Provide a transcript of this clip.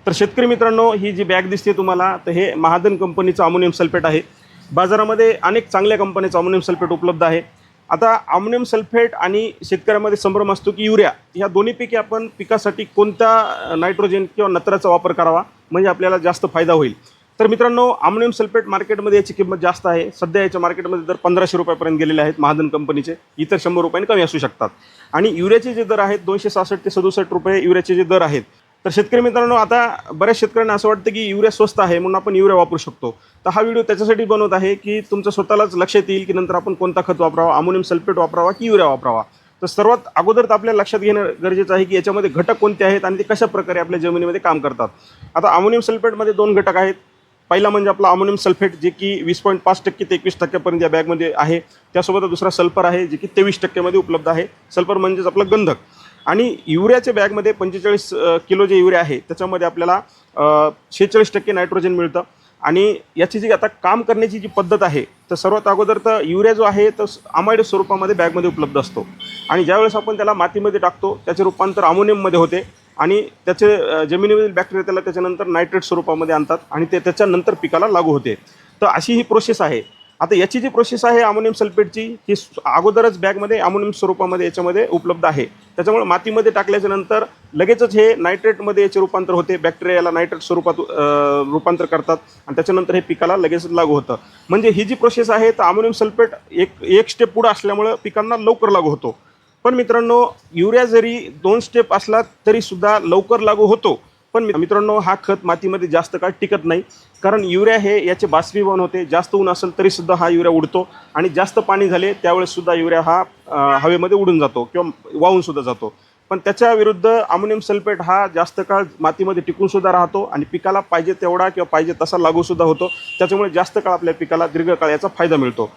तर शेतकरी मित्रांनो, ही जी बॅग दिसते तुम्हाला, तर हे महाजन कंपनीचं अमोनियम सल्फेट आहे। बाजारामध्ये अनेक चांगल्या कंपनीचं अमोनियम सल्फेट उपलब्ध आहे। आता अमोनियम सल्फेट आणि शेतकऱ्यामध्ये संभ्रम असतो की युरिया, ह्या दोन्हीपैकी आपण पिकासाठी कोणता नायट्रोजन किंवा नत्राचा वापर करावा म्हणजे आपल्याला जास्त फायदा होईल। तर मित्रांनो, अमोनियम सल्फेट मार्केटमध्ये याची किंमत जास्त आहे। सध्या याच्या मार्केटमध्ये दर 1500 रुपयापर्यंत गेलेले आहेत महाजन कंपनीचे, इतर 100 रुपयांनी कमी असू शकतात। आणि युरियाचे जे दर आहेत 266 ते 67 रुपये युरियाचे जे दर आहेत। तर शेतकरी मित्रांनो, आता बऱ्याच शेतकऱ्यांना असं वाटतं की युरिया स्वस्त आहे म्हणून आपण युरिया वापरू शकतो। तर हा व्हिडिओ त्याच्यासाठी बनवत आहे की तुमच्या स्वतःलाच लक्षात येईल की नंतर आपण कोणता खत वापरावा, अमोनियम सल्फेट वापरावा की युरिया वापरावा। तर सर्वात अगोदर तर आपल्याला लक्षात घेणं गरजेचं आहे की याच्यामध्ये घटक कोणते आहेत आणि ते कशा प्रकारे आपल्या जमिनीमध्ये काम करतात। आता अमोनियम सल्फेटमध्ये 2 घटक आहेत। पहिला म्हणजे आपला अमोनियम सल्फेट, जे की 20.5% ते 21% या बॅगमध्ये आहे। त्यासोबत दुसरा सल्फर आहे, जे की 23% मध्ये उपलब्ध आहे। सल्फर म्हणजेच आपलं गंधक। आणि युरियाच्या बॅगमध्ये 45 किलो जे युरिया आहे त्याच्यामध्ये आपल्याला 46% नायट्रोजन मिळतं। आणि याची जी आता काम करण्याची जी पद्धत आहे, तर सर्वात अगोदर तर युरिया जो आहे तर अमाइड स्वरूपामध्ये बॅगमध्ये उपलब्ध असतो। आणि ज्यावेळेस आपण त्याला मातीमध्ये टाकतो त्याचे रूपांतर अमोनियममध्ये होते आणि त्याचे जमिनीमधील बॅक्टेरिया त्याला त्याच्यानंतर नायट्रेट स्वरूपामध्ये आणतात आणि ते त्याच्यानंतर पिकाला लागू होते। तर अशी ही प्रोसेस आहे। आता याची जी प्रोसेस आहे अमोनियम सल्फेटची, ही अगोदरच बॅगमध्ये अमोनियम स्वरूपामध्ये याच्यामध्ये उपलब्ध आहे। त्याच्यामुळे मातीमध्ये टाकल्याच्या नंतर लगेचच हे नायट्रेटमध्ये याचे रूपांतर होते। बॅक्टेरियाला नायट्रेट स्वरूपात रूपांतर करतात आणि त्याच्यानंतर हे पिकाला लगेच लागू होतं। म्हणजे ही जी प्रोसेस आहे तर अमोनियम सल्फेट एक स्टेप पुढे असल्यामुळे पिकांना लवकर लागू होतो। पण मित्रांनो, युरिया जरी 2 स्टेप असला तरी सुद्धा लवकर लागू होतो। पण मित्रांनो, हा खत मातीमध्ये जास्त काळ टिकत नाही, कारण युरिया हे याचे बाष्पीभवन होते। जास्त ऊन असेल तरी सुद्धा हा युरिया उडतो आणि जास्त पाणी झाले त्यावेळेस सुद्धा युरिया हा हवेमध्ये उडून जातो किंवा वाहून सुद्धा जातो। पण त्याच्या विरुद्ध अमोनियम सल्फेट हा जास्त काळ मातीमध्ये टिकून सुद्धा राहतो आणि पिकाला पाहिजे तेवढा किंवा पाहिजे तसा लागू सुद्धा होतो। त्याच्यामुळे जास्त काळ आपल्या पिकाला दीर्घकाळ याचा फायदा मिळतो।